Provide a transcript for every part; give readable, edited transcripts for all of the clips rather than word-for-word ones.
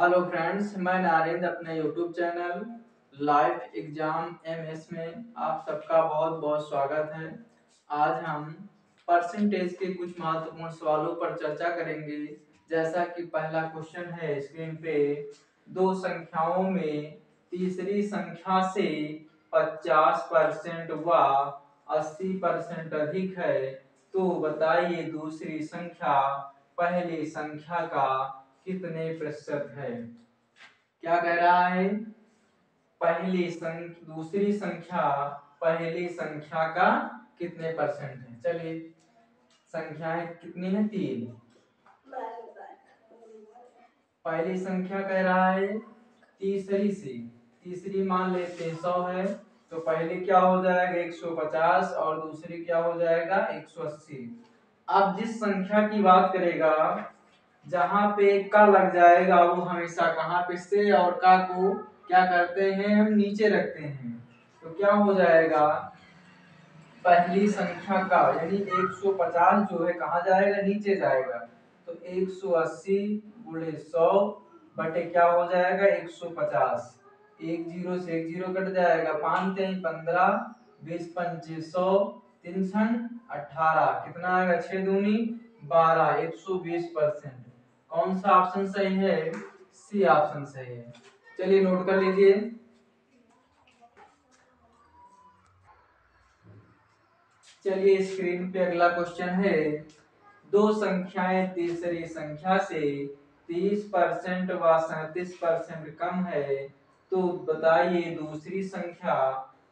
Hello friends, मैं नारेंद्र अपने YouTube channel live exam MS में आप सबका बहुत बहुत स्वागत है। आज हम परसेंटेज के कुछ महत्वपूर्ण सवालों पर चर्चा करेंगे। जैसा कि पहला क्वेश्चन है स्क्रीन पे, दो संख्याओं में तीसरी संख्या से 50% व 80% अधिक है, तो बताइए दूसरी संख्या पहली संख्या का कितने प्रतिशत है। क्या कह रहा है? दूसरी संख्या पहली संख्या का कितने परसेंट है। चलिए, संख्याएं कितनी है? 3। पहली संख्या कह रहा है तीसरी से, तीसरी मान लेते हैं 100 है, तो पहले क्या हो जाएगा 150 और दूसरी क्या हो जाएगा 180। अब जिस संख्या की बात करेगा, जहां पे का लग जाएगा वो हमेशा कहां पे से और का को क्या करते हैं, हम नीचे रखते हैं। तो क्या हो जाएगा, पहली संख्या का यानी 150 जो है कहां जाएगा, नीचे जाएगा। तो 180 गुणे 100 बटे क्या हो जाएगा 150। एक जीरो से एक जीरो कट जाएगा, 5 3 15, 20 पंचे 100, 3 छन 18, कितना आएगा 6 दूनी 12, 120%। कौन सा ऑप्शन सही है? सी ऑप्शन सही है। चलिए नोट कर लीजिए। चलिए स्क्रीन पे अगला क्वेश्चन है, दो संख्याएं तीसरी संख्या से 30% व 37% कम है, तो बताइए दूसरी संख्या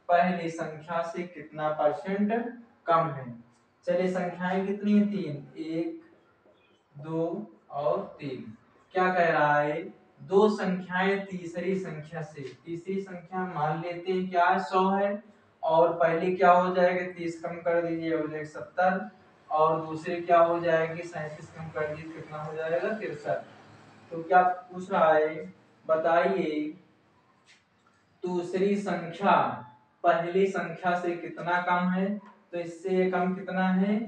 पहली संख्या से कितना परसेंट कम है। चलिए संख्याएं कितनी है? 3, 1 2 और 3। क्या कह रहा है, दो संख्याएं तीसरी संख्या से, तीसरी संख्या मान लेते हैं क्या 100 है, और पहले क्या हो जाएगा 30 कम कर दीजिए हो जाएगा 70, और दूसरे क्या हो जाएगी 37 कम कर दीजिए कितना हो जाएगा 63। तो क्या पूछ रहा है, बताइए दूसरी संख्या पहली संख्या से कितना कम है। तो इससे कम कितना है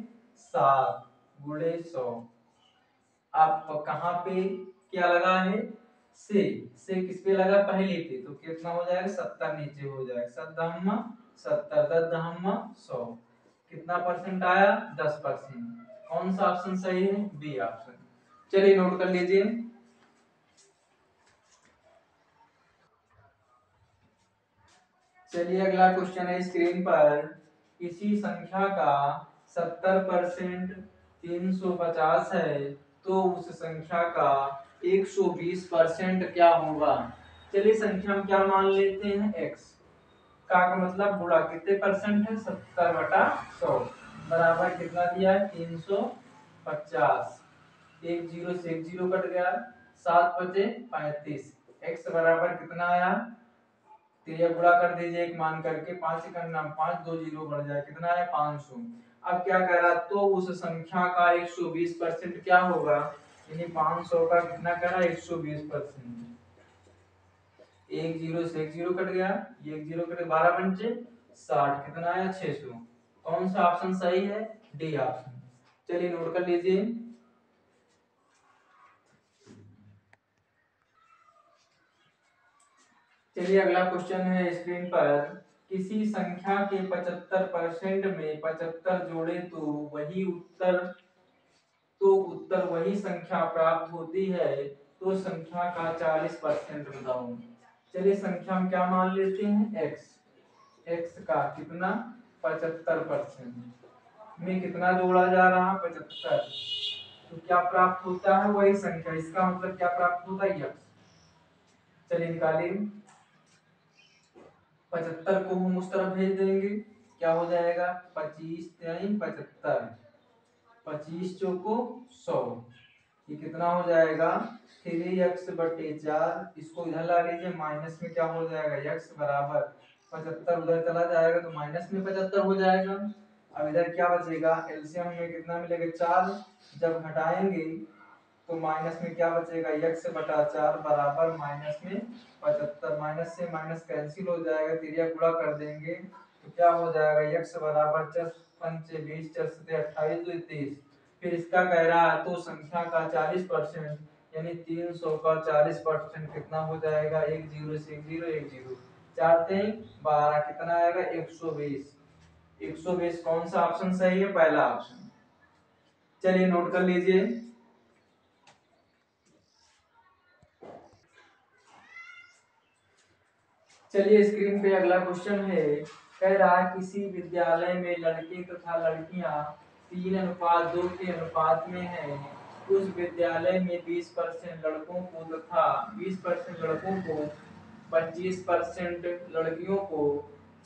7 गुणे 100। आप कहां पे क्या लगा है, से किस पे लगा, पहले पे, तो कितना हो जाएगा 70 नीचे हो जाएगा, 7 दहम्मा 70, 10 दहम्मा 100, कितना परसेंट आया 10%। कौन सा ऑप्शन सही है? B option. चलिए नोट कर लीजिए। चलिए अगला क्वेश्चन है स्क्रीन पर, किसी संख्या का 70% 350 है, तो उस संख्या का 120% क्या होगा। चलिए संख्या हम क्या मान लेते हैं x, का मतलब गुणा कितने परसेंट है 70/100 बराबर कितना दिया है 350। एक जीरो से एक जीरो कट गया, 7 बचे 35, x बराबर कितना आया, तो ये गुणा कर दीजिए एक मान करके, 5 करना 5, 2 जीरो बढ़ जाए कितना है 500। अब क्या कह रहा, तो उस संख्या का 120% क्या होगा, यानी 500 का कितना कह रहा है 120%। एक जीरो से एक जीरो कट गया, ये एक जीरो कटे 12 पंचे 60, कितना आया 600। कौन सा ऑप्शन सही है? D option. चलिए नोट कर लीजिए। चलिए अगला क्वेश्चन है स्क्रीन पर, किसी संख्या के 75% में 75 जोड़े तो उत्तर वही संख्या प्राप्त होती है, तो संख्या का 40% बताओ। चलिए संख्या हम क्या मान लेते हैं x का कितना 75% में कितना जोड़ा जा रहा है 75, तो क्या प्राप्त होता है वही संख्या, इसका मतलब क्या प्राप्त होता है x। चलिए निकालिए, 75 को हम उस तरफ भेज देंगे, क्या हो जाएगा 25 3 75, 25 चौको 100, ये कितना हो जाएगा 3x/4। इसको इधर ला लीजिए, माइनस में क्या हो जाएगा x बराबर 75 उधर चला जाएगा तो माइनस में 75 हो जाएगा। अब इधर क्या बचेगा, एलसीएम में कितना मिलेगा 4, जब घटाएंगे तो माइनस में क्या बचेगा x/4 बराबर माइनस में 75, माइनस से माइनस कैंसिल हो जाएगा, तिरिया गुणा कर देंगे तो क्या हो जाएगा x बराबर 4 पंचे 20, 4 सते 28, 2 30। फिर इसका कह रहा है तो संख्या का 40% यानी 300 का 40% कितना हो जाएगा, एक जीरो से एक जीरो, एक जीरो, 4×3 = 12, कितना आएगा 120। 120 कौन सा ऑप्शन सही है, पहला ऑप्शन। चलिए नोट कर लीजिए। चलिए स्क्रीन पे अगला क्वेश्चन है, कह रहा है किसी विद्यालय में लड़के तथा लड़कियां 3:2 के अनुपात में हैं। उस विद्यालय में 20% लड़कों को तथा 20% लड़कों को 25% लड़कियों को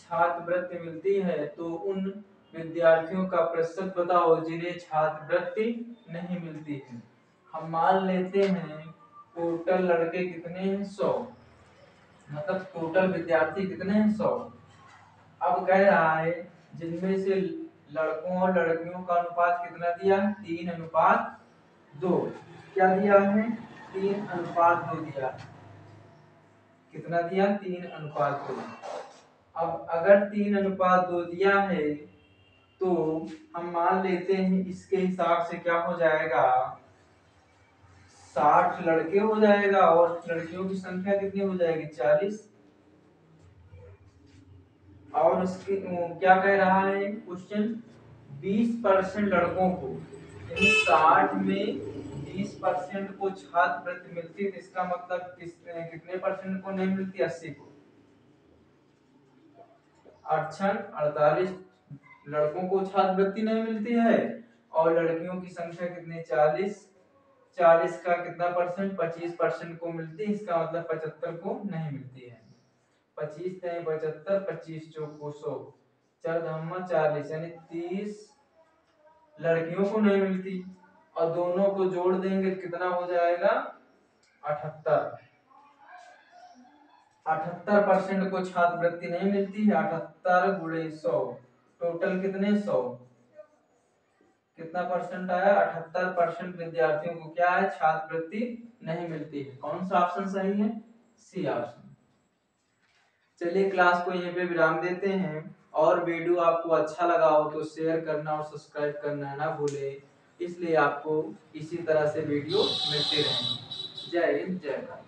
छात्रवृत्ति मिलती है, तो उन विद्यार्थियों का प्रतिशत बताओ जिन्हें छात्रवृत्ति नहीं मिलती है। हम मान लेते हैं टोटल लड़के कितने हैं, 100, मतलब टोटल विद्यार्थी कितने हैं, 100। अब कह रहा है जिनमें से लड़कों और लड़कियों का अनुपात कितना दिया है, 3:2। क्या दिया है, 3:2 दिया। कितना दिया, 3:2। अब अगर 3:2 दिया है तो हम मान लेते हैं इसके हिसाब से क्या हो जाएगा, 60 लड़के हो जाएगा और लड़कियों की संख्या कितनी हो जाएगी, 40। और उसकी क्या कह रहा है क्वेश्चन, 20% लड़कों को, यानी 60 में 20% को छात्रवृत्ति मिलती है, तो इसका मतलब कितने परसेंट को नहीं मिलती, 80 को। 48 लड़कों को छात्रवृत्ति नहीं मिलती है और लड़कियों की संख्या कितनी, 40। 40 का कितना परसेंट, 25% को मिलती है, इसका मतलब 75 को नहीं मिलती है। 25 3 75, 25 चौको 100, 4×40, यानी 30 लड़कियों को नहीं मिलती और दोनों को जोड़ देंगे तो कितना हो जाएगा, 78। 78% को छात्रवृत्ति नहीं मिलती है, 78 × 100, टोटल कितने 100, कितना परसेंट आया, 78% विद्यार्थियों को क्या है, छात्रवृत्ति नहीं मिलती है। कौन सा ऑप्शन सही है, सी ऑप्शन। चलिए क्लास को यहीं पे विराम देते हैं, और वीडियो आपको अच्छा लगा हो तो शेयर करना और सब्सक्राइब करना ना भूलें, इसलिए आपको इसी तरह से वीडियो मिलते रहेंगे। जय हिंद, जय भारत।